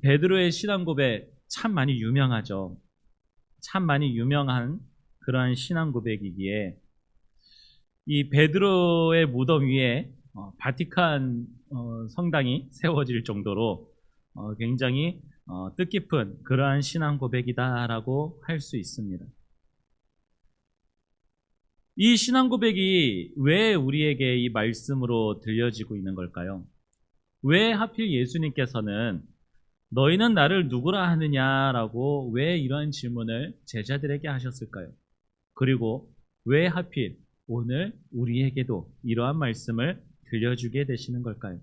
베드로의 신앙 고백 참 많이 유명하죠. 참 많이 유명한 그러한 신앙 고백이기에 이 베드로의 무덤 위에 바티칸 성당이 세워질 정도로 굉장히 뜻깊은 그러한 신앙 고백이다라고 할 수 있습니다. 이 신앙 고백이 왜 우리에게 이 말씀으로 들려지고 있는 걸까요? 왜 하필 예수님께서는 너희는 나를 누구라 하느냐라고 왜 이러한 질문을 제자들에게 하셨을까요? 그리고 왜 하필 오늘 우리에게도 이러한 말씀을 들려주게 되시는 걸까요?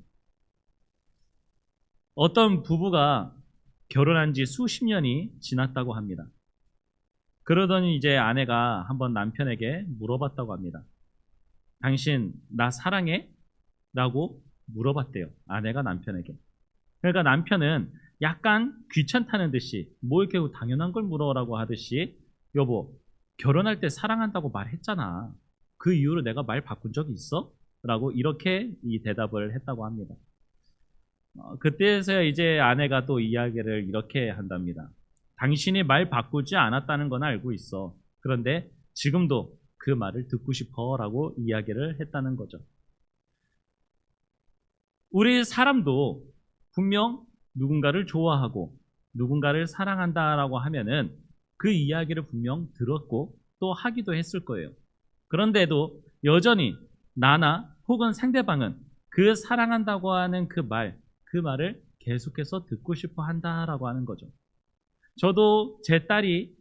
어떤 부부가 결혼한 지 수십 년이 지났다고 합니다. 그러더니 이제 아내가 한번 남편에게 물어봤다고 합니다. 당신 나 사랑해? 라고 물어봤대요. 아내가 남편에게. 그러니까 남편은 약간 귀찮다는 듯이 뭐 이렇게 당연한 걸 물어라고 하듯이 여보 결혼할 때 사랑한다고 말했잖아. 그 이후로 내가 말 바꾼 적이 있어? 라고 이렇게 이 대답을 했다고 합니다. 그때서야 이제 아내가 또 이야기를 이렇게 한답니다. 당신이 말 바꾸지 않았다는 건 알고 있어. 그런데 지금도 그 말을 듣고 싶어 라고 이야기를 했다는 거죠. 우리 사람도 분명 누군가를 좋아하고 누군가를 사랑한다라고 하면은 그 이야기를 분명 들었고 또 하기도 했을 거예요. 그런데도 여전히 나나 혹은 상대방은 그 사랑한다고 하는 그 말을 계속해서 듣고 싶어 한다라고 하는 거죠. 저도 제 딸이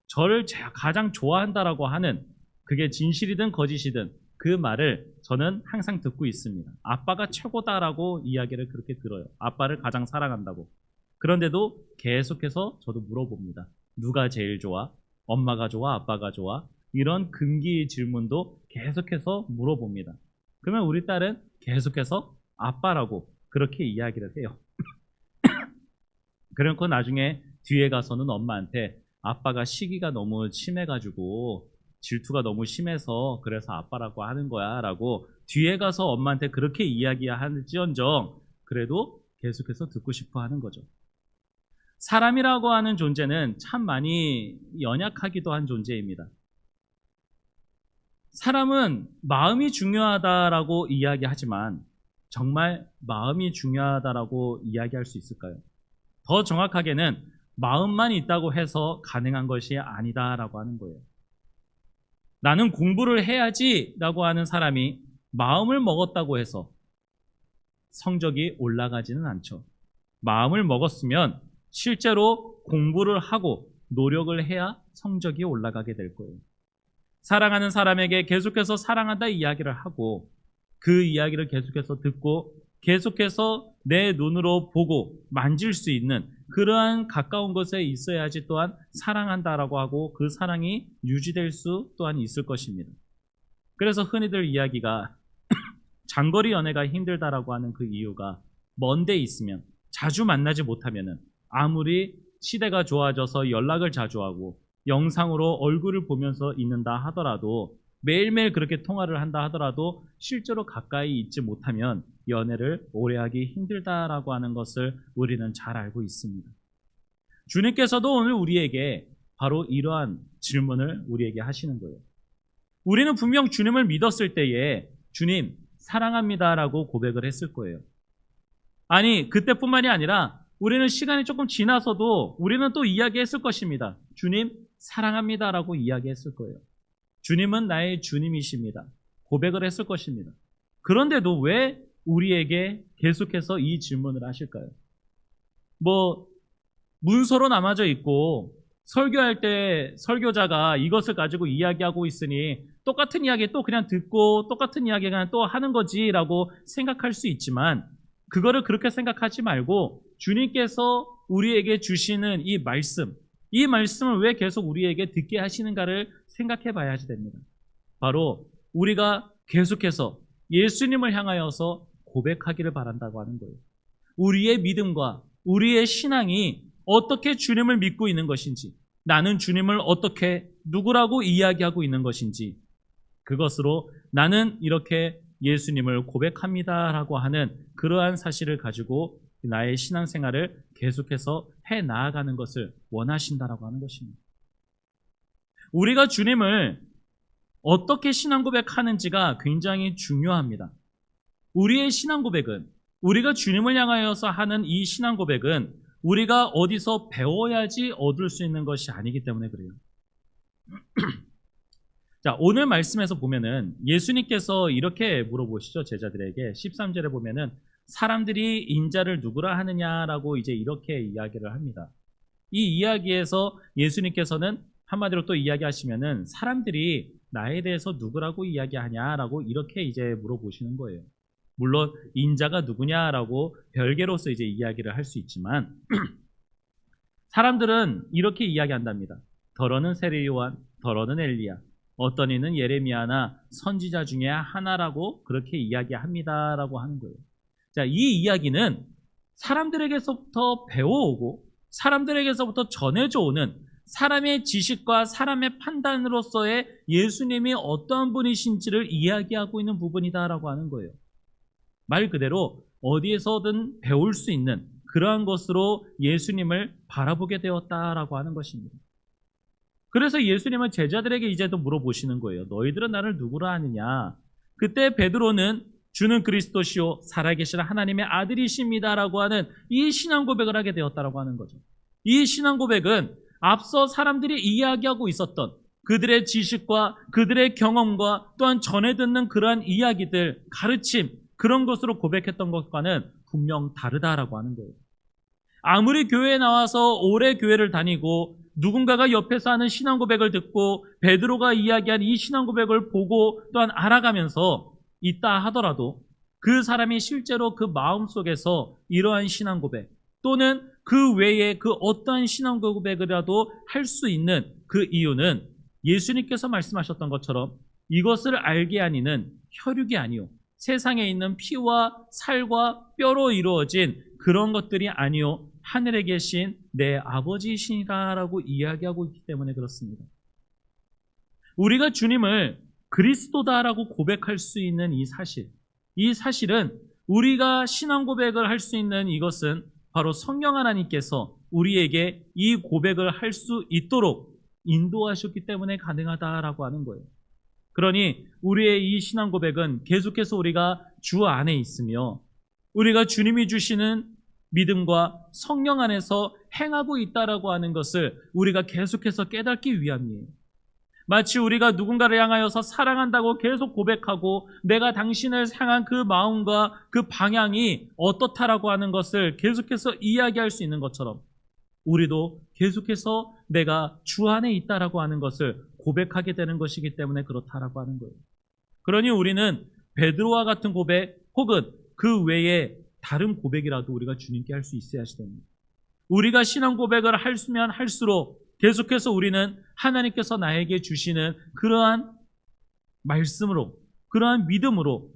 저를 가장 좋아한다라고 하는 그게 진실이든 거짓이든 그 말을 저는 항상 듣고 있습니다. 아빠가 최고다라고 이야기를 그렇게 들어요. 아빠를 가장 사랑한다고. 그런데도 계속해서 저도 물어봅니다. 누가 제일 좋아? 엄마가 좋아? 아빠가 좋아? 이런 금기 질문도 계속해서 물어봅니다. 그러면 우리 딸은 계속해서 아빠라고 그렇게 이야기를 해요. 그러고 나중에 뒤에 가서는 엄마한테 아빠가 시기가 너무 심해가지고 질투가 너무 심해서 그래서 아빠라고 하는 거야 라고 뒤에 가서 엄마한테 그렇게 이야기할지언정 그래도 계속해서 듣고 싶어 하는 거죠. 사람이라고 하는 존재는 참 많이 연약하기도 한 존재입니다. 사람은 마음이 중요하다라고 이야기하지만 정말 마음이 중요하다라고 이야기할 수 있을까요? 더 정확하게는 마음만 있다고 해서 가능한 것이 아니다라고 하는 거예요. 나는 공부를 해야지 라고 하는 사람이 마음을 먹었다고 해서 성적이 올라가지는 않죠. 마음을 먹었으면 실제로 공부를 하고 노력을 해야 성적이 올라가게 될 거예요. 사랑하는 사람에게 계속해서 사랑한다 이야기를 하고 그 이야기를 계속해서 듣고 계속해서 내 눈으로 보고 만질 수 있는 그러한 가까운 곳에 있어야지 또한 사랑한다라고 하고 그 사랑이 유지될 수 또한 있을 것입니다. 그래서 흔히들 이야기가 장거리 연애가 힘들다라고 하는 그 이유가 먼 데 있으면 자주 만나지 못하면은 아무리 시대가 좋아져서 연락을 자주 하고 영상으로 얼굴을 보면서 있는다 하더라도 매일매일 그렇게 통화를 한다 하더라도 실제로 가까이 있지 못하면 연애를 오래 하기 힘들다라고 하는 것을 우리는 잘 알고 있습니다. 주님께서도 오늘 우리에게 바로 이러한 질문을 우리에게 하시는 거예요. 우리는 분명 주님을 믿었을 때에 주님 사랑합니다라고 고백을 했을 거예요. 아니 그때뿐만이 아니라 우리는 시간이 조금 지나서도 우리는 또 이야기했을 것입니다. 주님 사랑합니다라고 이야기했을 거예요. 주님은 나의 주님이십니다. 고백을 했을 것입니다. 그런데도 왜 우리에게 계속해서 이 질문을 하실까요? 문서로 남아져 있고 설교할 때 설교자가 이것을 가지고 이야기하고 있으니 똑같은 이야기 또 그냥 듣고 똑같은 이야기 그냥 또 하는 거지라고 생각할 수 있지만 그거를 그렇게 생각하지 말고 주님께서 우리에게 주시는 이 말씀을 왜 계속 우리에게 듣게 하시는가를 생각해 봐야 됩니다. 바로 우리가 계속해서 예수님을 향하여서 고백하기를 바란다고 하는 거예요. 우리의 믿음과 우리의 신앙이 어떻게 주님을 믿고 있는 것인지, 나는 주님을 어떻게 누구라고 이야기하고 있는 것인지, 그것으로 나는 이렇게 예수님을 고백합니다라고 하는 그러한 사실을 가지고 나의 신앙생활을 계속해서 해 나아가는 것을 원하신다라고 하는 것입니다. 우리가 주님을 어떻게 신앙 고백하는지가 굉장히 중요합니다. 우리의 신앙 고백은, 우리가 주님을 향하여서 하는 이 신앙 고백은 우리가 어디서 배워야지 얻을 수 있는 것이 아니기 때문에 그래요. 자, 오늘 말씀에서 보면은 예수님께서 이렇게 물어보시죠. 제자들에게 13절에 보면은 사람들이 인자를 누구라 하느냐라고 이제 이렇게 이야기를 합니다. 이 이야기에서 예수님께서는 한마디로 또 이야기하시면은 사람들이 나에 대해서 누구라고 이야기하냐라고 이렇게 이제 물어보시는 거예요. 물론 인자가 누구냐라고 별개로서 이제 이야기를 할 수 있지만 사람들은 이렇게 이야기한답니다. 더러는 세례 요한, 더러는 엘리야, 어떤 이는 예레미야나 선지자 중에 하나라고 그렇게 이야기합니다라고 하는 거예요. 자, 이 이야기는 사람들에게서부터 배워오고 사람들에게서부터 전해져 오는 사람의 지식과 사람의 판단으로서의 예수님이 어떠한 분이신지를 이야기하고 있는 부분이다라고 하는 거예요. 말 그대로 어디에서든 배울 수 있는 그러한 것으로 예수님을 바라보게 되었다라고 하는 것입니다. 그래서 예수님은 제자들에게 이제도 물어보시는 거예요. 너희들은 나를 누구라 하느냐? 그때 베드로는 주는 그리스도시요 살아계신 하나님의 아들이십니다라고 하는 이 신앙 고백을 하게 되었다라고 하는 거죠. 이 신앙 고백은 앞서 사람들이 이야기하고 있었던 그들의 지식과 그들의 경험과 또한 전해 듣는 그러한 이야기들, 가르침, 그런 것으로 고백했던 것과는 분명 다르다라고 하는 거예요. 아무리 교회에 나와서 오래 교회를 다니고 누군가가 옆에서 하는 신앙 고백을 듣고 베드로가 이야기한 이 신앙 고백을 보고 또한 알아가면서 있다 하더라도 그 사람이 실제로 그 마음속에서 이러한 신앙 고백 또는 그 외에 그 어떠한 신앙 고백이라도 할 수 있는 그 이유는 예수님께서 말씀하셨던 것처럼 이것을 알게 하니는 혈육이 아니요 세상에 있는 피와 살과 뼈로 이루어진 그런 것들이 아니요 하늘에 계신 내 아버지이시라라고 이야기하고 있기 때문에 그렇습니다. 우리가 주님을 그리스도다라고 고백할 수 있는 이 사실은 우리가 신앙 고백을 할 수 있는 이것은 바로 성령 하나님께서 우리에게 이 고백을 할 수 있도록 인도하셨기 때문에 가능하다라고 하는 거예요. 그러니 우리의 이 신앙 고백은 계속해서 우리가 주 안에 있으며 우리가 주님이 주시는 믿음과 성령 안에서 행하고 있다라고 하는 것을 우리가 계속해서 깨닫기 위함이에요. 마치 우리가 누군가를 향하여서 사랑한다고 계속 고백하고 내가 당신을 향한 그 마음과 그 방향이 어떻다라고 하는 것을 계속해서 이야기할 수 있는 것처럼 우리도 계속해서 내가 주 안에 있다라고 하는 것을 고백하게 되는 것이기 때문에 그렇다라고 하는 거예요. 그러니 우리는 베드로와 같은 고백 혹은 그 외에 다른 고백이라도 우리가 주님께 할 수 있어야 됩니다. 우리가 신앙 고백을 하면 할수록 계속해서 우리는 하나님께서 나에게 주시는 그러한 말씀으로 그러한 믿음으로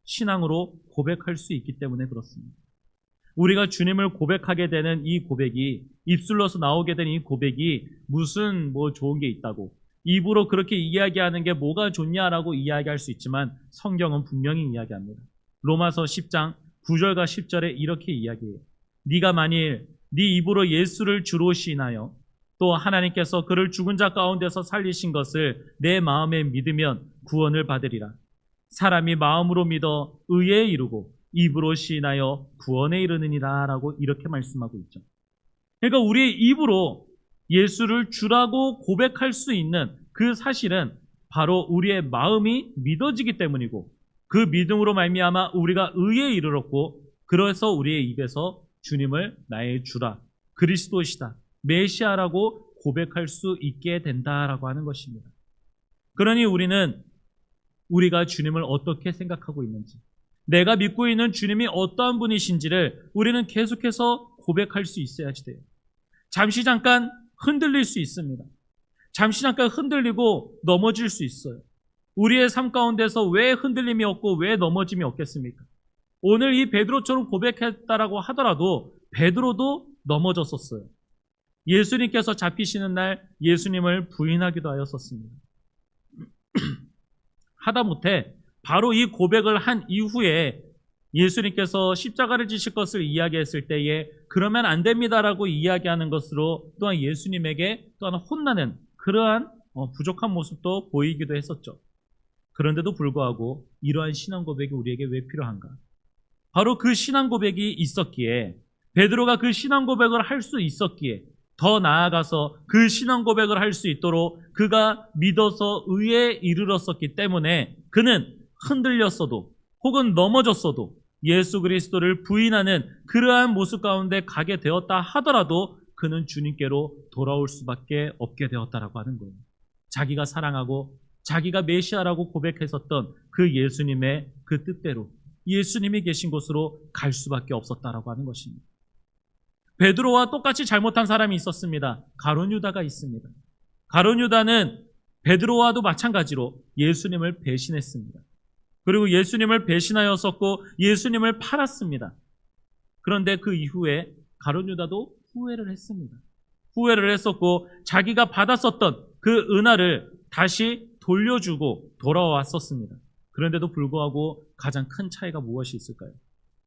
신앙으로 고백할 수 있기 때문에 그렇습니다. 우리가 주님을 고백하게 되는 이 고백이 입술로서 나오게 되는 이 고백이 무슨 좋은 게 있다고 입으로 그렇게 이야기하는 게 뭐가 좋냐라고 이야기할 수 있지만 성경은 분명히 이야기합니다. 로마서 10장 9절과 10절에 이렇게 이야기해요. 네가 만일 네 입으로 예수를 주로 시인하여 또 하나님께서 그를 죽은 자 가운데서 살리신 것을 내 마음에 믿으면 구원을 받으리라. 사람이 마음으로 믿어 의에 이르고 입으로 시인하여 구원에 이르느니라 라고 이렇게 말씀하고 있죠. 그러니까 우리의 입으로 예수를 주라고 고백할 수 있는 그 사실은 바로 우리의 마음이 믿어지기 때문이고 그 믿음으로 말미암아 우리가 의에 이르렀고 그래서 우리의 입에서 주님을 나의 주라, 그리스도시다, 메시아라고 고백할 수 있게 된다라고 하는 것입니다. 그러니 우리는 우리가 주님을 어떻게 생각하고 있는지 내가 믿고 있는 주님이 어떠한 분이신지를 우리는 계속해서 고백할 수 있어야지 돼요. 잠시 잠깐 흔들릴 수 있습니다. 잠시 잠깐 흔들리고 넘어질 수 있어요. 우리의 삶 가운데서 왜 흔들림이 없고 왜 넘어짐이 없겠습니까? 오늘 이 베드로처럼 고백했다라고 하더라도 베드로도 넘어졌었어요. 예수님께서 잡히시는 날 예수님을 부인하기도 하였었습니다. 하다못해 바로 이 고백을 한 이후에 예수님께서 십자가를 지실 것을 이야기했을 때에 그러면 안 됩니다라고 이야기하는 것으로 또한 예수님에게 또한 혼나는 그러한 부족한 모습도 보이기도 했었죠. 그런데도 불구하고 이러한 신앙 고백이 우리에게 왜 필요한가? 바로 그 신앙 고백이 있었기에, 베드로가 그 신앙 고백을 할 수 있었기에, 더 나아가서 그 신앙 고백을 할 수 있도록 그가 믿어서 의에 이르렀었기 때문에 그는 흔들렸어도 혹은 넘어졌어도 예수 그리스도를 부인하는 그러한 모습 가운데 가게 되었다 하더라도 그는 주님께로 돌아올 수밖에 없게 되었다라고 하는 거예요. 자기가 사랑하고 자기가 메시아라고 고백했었던 그 예수님의 그 뜻대로 예수님이 계신 곳으로 갈 수밖에 없었다라고 하는 것입니다. 베드로와 똑같이 잘못한 사람이 있었습니다. 가룟 유다가 있습니다. 가룟 유다는 베드로와도 마찬가지로 예수님을 배신했습니다. 그리고 예수님을 배신하였었고 예수님을 팔았습니다. 그런데 그 이후에 가룟 유다도 후회를 했습니다. 후회를 했었고 자기가 받았었던 그 은하를 다시 돌려주고 돌아왔었습니다. 그런데도 불구하고 가장 큰 차이가 무엇이 있을까요?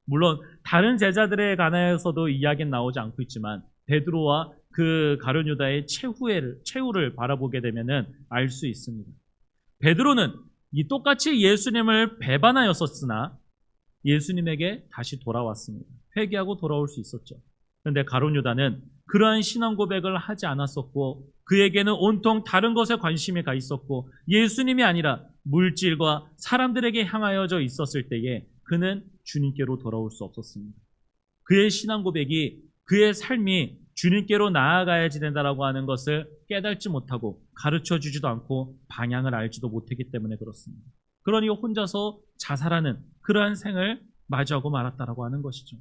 물론 다른 제자들에 관하여서도 이야기는 나오지 않고 있지만 베드로와 그 가룟 유다의 최후를 바라보게 되면은 알 수 있습니다. 베드로는 이 똑같이 예수님을 배반하였었으나 예수님에게 다시 돌아왔습니다. 회개하고 돌아올 수 있었죠. 그런데 가룟 유다는 그러한 신앙 고백을 하지 않았었고 그에게는 온통 다른 것에 관심이 가 있었고 예수님이 아니라 물질과 사람들에게 향하여져 있었을 때에 그는 주님께로 돌아올 수 없었습니다. 그의 신앙 고백이, 그의 삶이 주님께로 나아가야지 된다라고 하는 것을 깨닫지 못하고 가르쳐 주지도 않고 방향을 알지도 못했기 때문에 그렇습니다. 그러니 혼자서 자살하는 그러한 생을 맞이하고 말았다라고 하는 것이죠.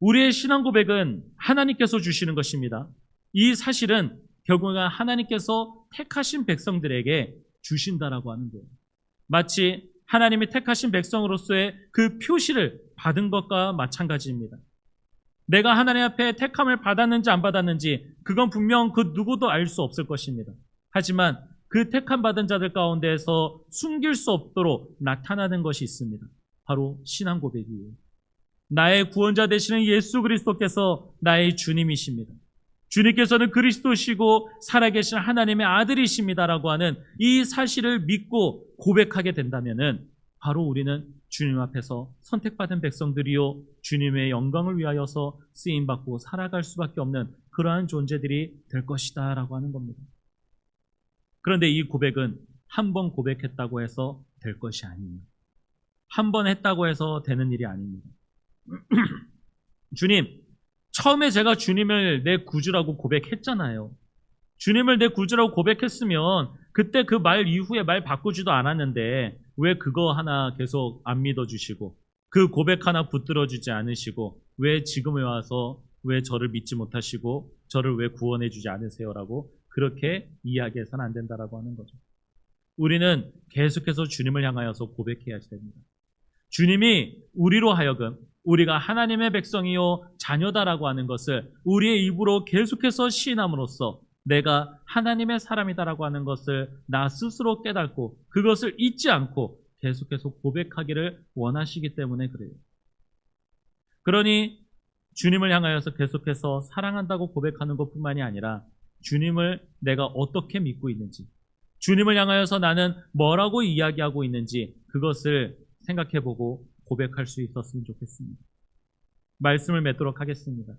우리의 신앙 고백은 하나님께서 주시는 것입니다. 이 사실은 결국은 하나님께서 택하신 백성들에게 주신다라고 하는 거예요. 마치 하나님이 택하신 백성으로서의 그 표시를 받은 것과 마찬가지입니다. 내가 하나님 앞에 택함을 받았는지 안 받았는지 그건 분명 그 누구도 알 수 없을 것입니다. 하지만 그 택함 받은 자들 가운데에서 숨길 수 없도록 나타나는 것이 있습니다. 바로 신앙 고백이에요. 나의 구원자 되시는 예수 그리스도께서 나의 주님이십니다. 주님께서는 그리스도시고 살아계신 하나님의 아들이십니다라고 하는 이 사실을 믿고 고백하게 된다면은 바로 우리는 주님 앞에서 선택받은 백성들이요 주님의 영광을 위하여서 쓰임받고 살아갈 수밖에 없는 그러한 존재들이 될 것이다 라고 하는 겁니다. 그런데 이 고백은 한 번 고백했다고 해서 될 것이 아니에요. 한 번 했다고 해서 되는 일이 아닙니다. 주님, 처음에 제가 주님을 내 구주라고 고백했잖아요. 주님을 내 구주라고 고백했으면 그때 그 말 이후에 말 바꾸지도 않았는데 왜 그거 하나 계속 안 믿어주시고 그 고백 하나 붙들어주지 않으시고 왜 지금에 와서 왜 저를 믿지 못하시고 저를 왜 구원해주지 않으세요라고 그렇게 이야기해서는 안 된다라고 하는 거죠. 우리는 계속해서 주님을 향하여서 고백해야지 됩니다. 주님이 우리로 하여금 우리가 하나님의 백성이요 자녀다라고 하는 것을 우리의 입으로 계속해서 시인함으로써 내가 하나님의 사람이다라고 하는 것을 나 스스로 깨닫고 그것을 잊지 않고 계속해서 고백하기를 원하시기 때문에 그래요. 그러니 주님을 향하여서 계속해서 사랑한다고 고백하는 것뿐만이 아니라 주님을 내가 어떻게 믿고 있는지, 주님을 향하여서 나는 뭐라고 이야기하고 있는지 그것을 생각해보고 고백할 수 있었으면 좋겠습니다. 말씀을 맺도록 하겠습니다.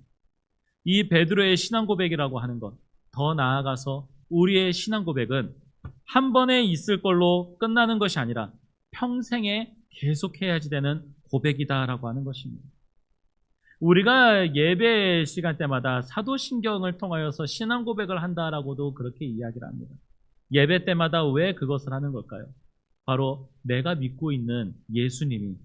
이 베드로의 신앙 고백이라고 하는 것, 더 나아가서 우리의 신앙 고백은 한 번에 있을 걸로 끝나는 것이 아니라 평생에 계속해야지 되는 고백이다라고 하는 것입니다. 우리가 예배 시간 때마다 사도신경을 통하여서 신앙 고백을 한다라고도 그렇게 이야기를 합니다. 예배 때마다 왜 그것을 하는 걸까요? 바로 내가 믿고 있는 예수님이,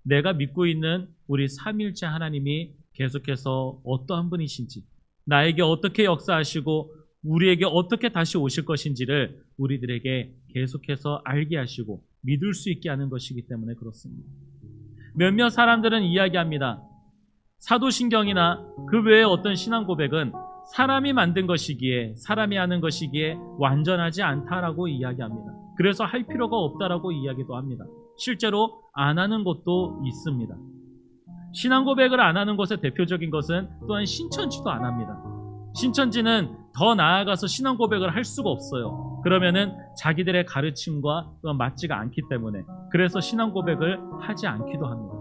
내가 믿고 있는 우리 삼위일체 하나님이 계속해서 어떠한 분이신지, 나에게 어떻게 역사하시고 우리에게 어떻게 다시 오실 것인지를 우리들에게 계속해서 알게 하시고 믿을 수 있게 하는 것이기 때문에 그렇습니다. 몇몇 사람들은 이야기합니다. 사도신경이나 그 외에 어떤 신앙 고백은 사람이 만든 것이기에, 사람이 하는 것이기에 완전하지 않다라고 이야기합니다. 그래서 할 필요가 없다라고 이야기도 합니다. 실제로 안 하는 곳도 있습니다. 신앙 고백을 안 하는 것의 대표적인 것은 또한 신천지도 안 합니다. 신천지는 더 나아가서 신앙 고백을 할 수가 없어요. 그러면은 자기들의 가르침과 또한 맞지가 않기 때문에, 그래서 신앙 고백을 하지 않기도 합니다.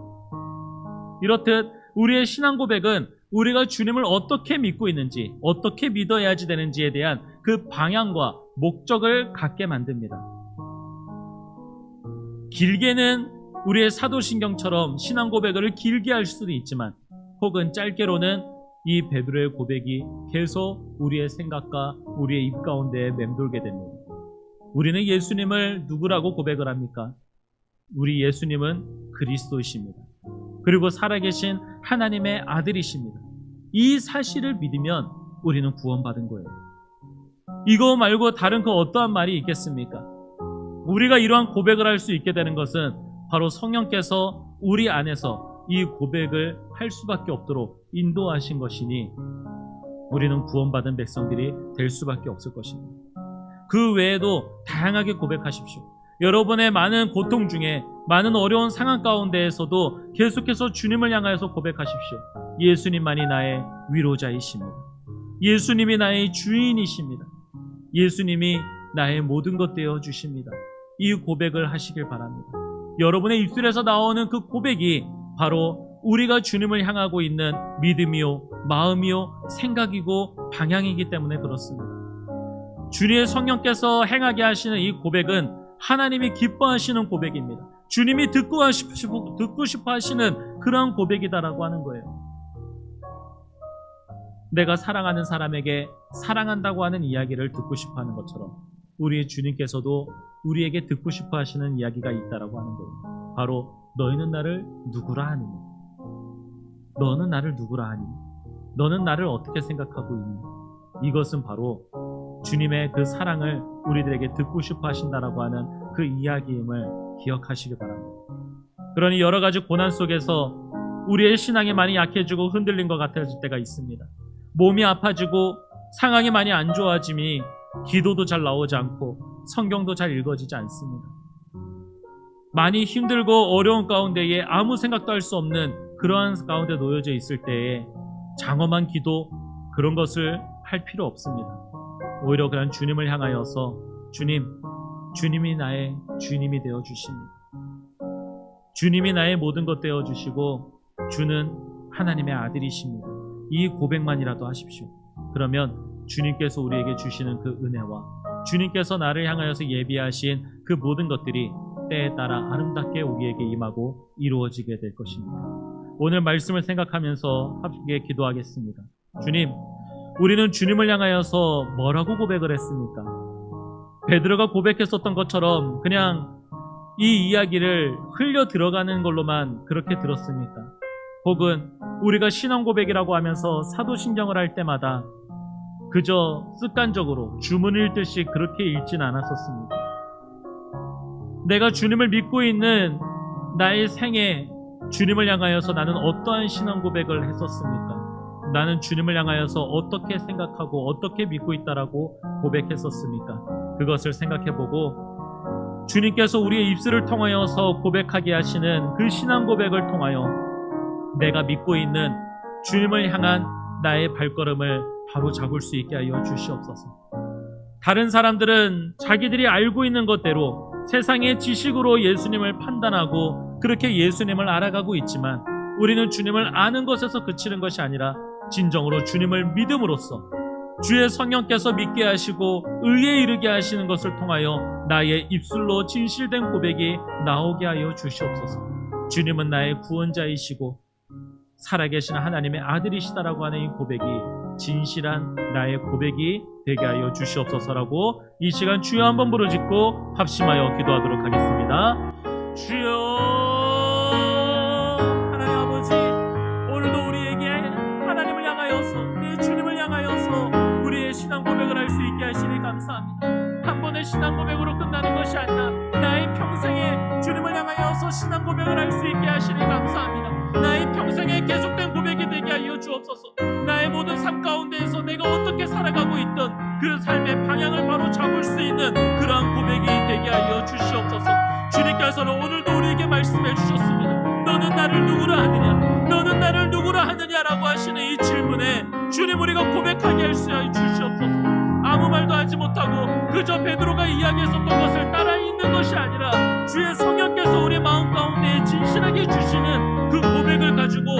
이렇듯 우리의 신앙 고백은 우리가 주님을 어떻게 믿고 있는지, 어떻게 믿어야지 되는지에 대한 그 방향과 목적을 갖게 만듭니다. 길게는 우리의 사도신경처럼 신앙 고백을 길게 할 수도 있지만, 혹은 짧게로는 이 베드로의 고백이 계속 우리의 생각과 우리의 입 가운데에 맴돌게 됩니다. 우리는 예수님을 누구라고 고백을 합니까? 우리 예수님은 그리스도이십니다. 그리고 살아계신 하나님의 아들이십니다. 이 사실을 믿으면 우리는 구원받은 거예요. 이거 말고 다른 그 어떠한 말이 있겠습니까? 우리가 이러한 고백을 할 수 있게 되는 것은 바로 성령께서 우리 안에서 이 고백을 할 수밖에 없도록 인도하신 것이니 우리는 구원받은 백성들이 될 수밖에 없을 것입니다. 그 외에도 다양하게 고백하십시오. 여러분의 많은 고통 중에, 많은 어려운 상황 가운데에서도 계속해서 주님을 향하여서 고백하십시오. 예수님만이 나의 위로자이십니다. 예수님이 나의 주인이십니다. 예수님이 나의 모든 것 되어 주십니다. 이 고백을 하시길 바랍니다. 여러분의 입술에서 나오는 그 고백이 바로 우리가 주님을 향하고 있는 믿음이요, 마음이요, 생각이고 방향이기 때문에 그렇습니다. 주님의 성령께서 행하게 하시는 이 고백은 하나님이 기뻐하시는 고백입니다. 주님이 듣고 싶어 하시는 그러한 고백이다라고 하는 거예요. 내가 사랑하는 사람에게 사랑한다고 하는 이야기를 듣고 싶어 하는 것처럼 우리의 주님께서도 우리에게 듣고 싶어 하시는 이야기가 있다라고 하는 거예요. 바로 너희는 나를 누구라 하느냐? 너는 나를 누구라 하니? 너는 나를 어떻게 생각하고 있니? 이것은 바로 주님의 그 사랑을 우리들에게 듣고 싶어 하신다라고 하는 그 이야기임을 기억하시기 바랍니다. 그러니 여러 가지 고난 속에서 우리의 신앙이 많이 약해지고 흔들린 것 같아질 때가 있습니다. 몸이 아파지고 상황이 많이 안 좋아짐이 기도도 잘 나오지 않고 성경도 잘 읽어지지 않습니다. 많이 힘들고 어려운 가운데에 아무 생각도 할 수 없는 그러한 가운데 놓여져 있을 때에 장엄한 기도, 그런 것을 할 필요 없습니다. 오히려 그냥 주님을 향하여서 주님이 나의 주님이 되어 주십니다. 주님이 나의 모든 것 되어 주시고 주는 하나님의 아들이십니다. 이 고백만이라도 하십시오. 그러면 주님께서 우리에게 주시는 그 은혜와 주님께서 나를 향하여서 예비하신 그 모든 것들이 때에 따라 아름답게 우리에게 임하고 이루어지게 될 것입니다. 오늘 말씀을 생각하면서 함께 기도하겠습니다. 주님, 우리는 주님을 향하여서 뭐라고 고백을 했습니까? 베드로가 고백했었던 것처럼 그냥 이 이야기를 흘려 들어가는 걸로만 그렇게 들었습니까? 혹은 우리가 신앙 고백이라고 하면서 사도신경을 할 때마다 그저 습관적으로 주문 읽듯이 그렇게 읽진 않았었습니다. 내가 주님을 믿고 있는 나의 생에 주님을 향하여서 나는 어떠한 신앙 고백을 했었습니까? 나는 주님을 향하여서 어떻게 생각하고 어떻게 믿고 있다라고 고백했었습니까? 그것을 생각해보고 주님께서 우리의 입술을 통하여서 고백하게 하시는 그 신앙 고백을 통하여 내가 믿고 있는 주님을 향한 나의 발걸음을 바로 잡을 수 있게 하여 주시옵소서. 다른 사람들은 자기들이 알고 있는 것대로 세상의 지식으로 예수님을 판단하고 그렇게 예수님을 알아가고 있지만 우리는 주님을 아는 것에서 그치는 것이 아니라 진정으로 주님을 믿음으로써 주의 성령께서 믿게 하시고 의에 이르게 하시는 것을 통하여 나의 입술로 진실된 고백이 나오게 하여 주시옵소서. 주님은 나의 구원자이시고 살아계신 하나님의 아들이시다라고 하는 이 고백이 진실한 나의 고백이 되게 하여 주시옵소서라고 이 시간 주여 한번 부르짖고 합심하여 기도하도록 하겠습니다. 주여, 하나님 아버지, 오늘도 우리에게 하나님을 향하여서 우리의 주님을 향하여서 우리의 신앙 고백을 할 수 있게 하시니 감사합니다. 한 번의 신앙 고백으로 끝나는 것이 아니라 나의 평생에 주님을 향하여서 신앙 고백을 할 수 있게 하시니 감사합니다. 나의 평생에 계속된 고백이 되게 하여 주옵소서. 나의 모든 삶 가운데에서 내가 어떻게 살아가고 있던 그 삶의 방향을 바로 잡을 수 있는 그러한 고백이 되게 하여 주시옵소서. 주님께서는 오늘도 우리 나를 누구라 하느냐, 너는 나를 누구라 하느냐라고 하시는 이 질문에 주님, 우리가 고백하게 할 수 주시옵소서. 아무 말도 하지 못하고 그저 베드로가 이야기했었던 것을 따라 읽는 것이 아니라 주의 성령께서 우리 마음 가운데 진실하게 주시는 그 고백을 가지고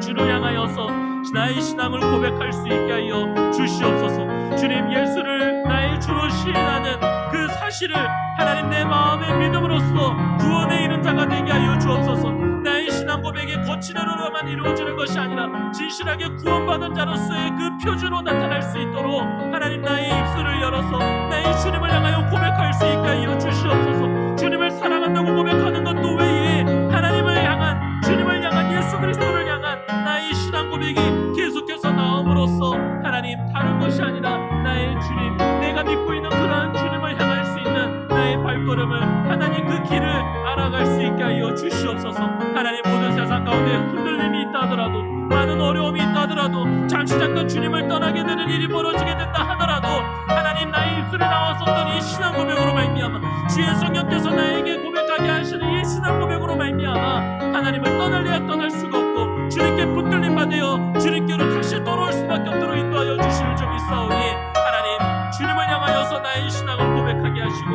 주를 향하여서 나의 신앙을 고백할 수 있게 하여 주시옵소서. 주님, 예수를 나의 주로 시인하는 그 사실을 하나님 내 마음의 믿음으로써 구원에 이른 자가 되게 하여 주옵소서. 나의 신앙 고백이 거칠어로만 이루어지는 것이 아니라 진실하게 구원받은 자로서의 그 표준으로 나타날 수 있도록 하나님 나의 입술을 열어서 나의 주님을 향하여 고백할 수 있게 하여 주시옵소서. 주님을 사랑한다고 고백하는 것도 외에 하나님을 향한, 주님을 향한, 예수 그리스도를 향한 나의 신앙 고백이 계속해서 나옴으로써 하나님 다른 것이 아니라 나의 주님, 내가 믿고 있는 그러한 주님을 향할 수 있는 나의 발걸음을, 하나님 그 길을 알아갈 수 있게 하여 주시옵소서. 하나님, 모든 세상 가운데 흔들림이 있다 하더라도, 많은 어려움이 있다 하더라도, 잠시 잠깐 주님을 떠나게 되는 일이 벌어지게 된다 하더라도 하나님, 나의 입술에 나왔었던 이 신앙 고백으로 말미암아, 주의 성령께서 나에게 고백하게 하시는 이 신앙 고백으로 말미암아 하나님을 떠날래야 떠날 수가 없고 주님께 붙들림 받으여 주님께로 다시 돌아올 수밖에 없도록 인도하여 주시는 점 있사오니 하나님, 주님을 향하여서 나의 신앙을 고백하게 하시고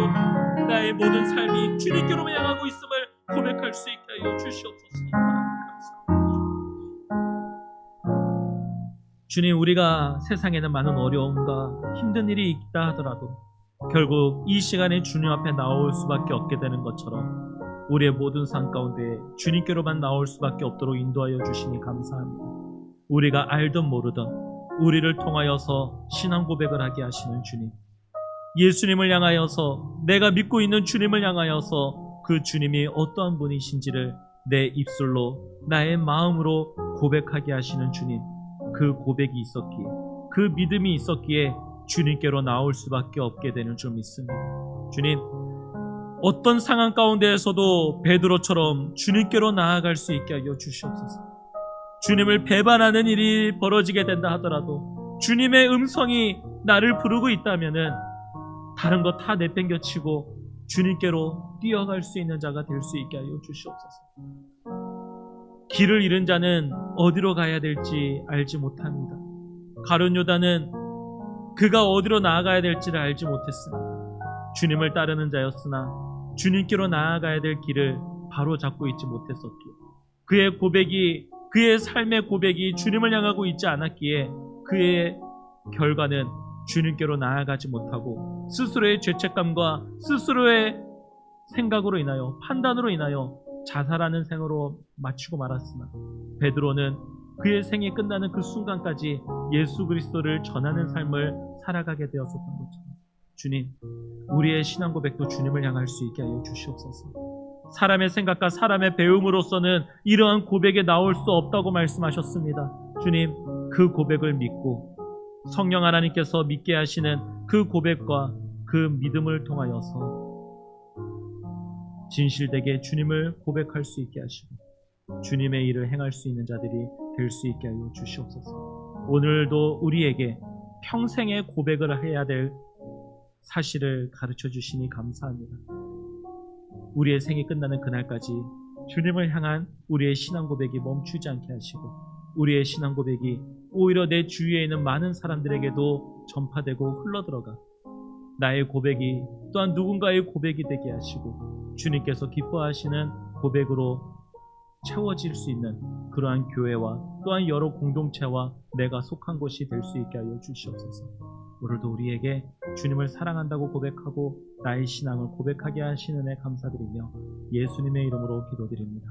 나의 모든 삶이 주님께로만 향하고 있음을 고백할 수 있게 하여 주시옵소서. 감사합니다. 주님, 우리가 세상에는 많은 어려움과 힘든 일이 있다 하더라도 결국 이 시간에 주님 앞에 나올 수밖에 없게 되는 것처럼 우리의 모든 삶 가운데 주님께로만 나올 수밖에 없도록 인도하여 주시니 감사합니다. 우리가 알든 모르든 우리를 통하여서 신앙 고백을 하게 하시는 주님, 예수님을 향하여서, 내가 믿고 있는 주님을 향하여서 그 주님이 어떠한 분이신지를 내 입술로, 나의 마음으로 고백하게 하시는 주님, 그 고백이 있었기에, 그 믿음이 있었기에 주님께로 나올 수밖에 없게 되는 줄 믿습니다. 주님, 어떤 상황 가운데에서도 베드로처럼 주님께로 나아갈 수 있게 하여 주시옵소서. 주님을 배반하는 일이 벌어지게 된다 하더라도 주님의 음성이 나를 부르고 있다면은 다른 거 다 내팽겨치고 주님께로 뛰어갈 수 있는 자가 될 수 있게 하여 주시옵소서. 길을 잃은 자는 어디로 가야 될지 알지 못합니다. 가룟 유다는 그가 어디로 나아가야 될지를 알지 못했습니다. 주님을 따르는 자였으나 주님께로 나아가야 될 길을 바로 잡고 있지 못했었기에, 그의 고백이, 그의 삶의 고백이 주님을 향하고 있지 않았기에 그의 결과는 주님께로 나아가지 못하고 스스로의 죄책감과 스스로의 생각으로 인하여, 판단으로 인하여 자살하는 생으로 마치고 말았으나 베드로는 그의 생이 끝나는 그 순간까지 예수 그리스도를 전하는 삶을 살아가게 되었었던 것처럼, 주님, 우리의 신앙 고백도 주님을 향할 수 있게 하여 주시옵소서. 사람의 생각과 사람의 배움으로서는 이러한 고백에 나올 수 없다고 말씀하셨습니다. 주님, 그 고백을 믿고 성령 하나님께서 믿게 하시는 그 고백과 그 믿음을 통하여서 진실되게 주님을 고백할 수 있게 하시고 주님의 일을 행할 수 있는 자들이 될 수 있게 하여 주시옵소서. 오늘도 우리에게 평생의 고백을 해야 될 사실을 가르쳐 주시니 감사합니다. 우리의 생이 끝나는 그날까지 주님을 향한 우리의 신앙 고백이 멈추지 않게 하시고 우리의 신앙 고백이 오히려 내 주위에 있는 많은 사람들에게도 전파되고 흘러들어가 나의 고백이 또한 누군가의 고백이 되게 하시고 주님께서 기뻐하시는 고백으로 채워질 수 있는 그러한 교회와 또한 여러 공동체와 내가 속한 곳이 될 수 있게 하여 주시옵소서. 오늘도 우리에게 주님을 사랑한다고 고백하고 나의 신앙을 고백하게 하시는 애 감사드리며 예수님의 이름으로 기도드립니다.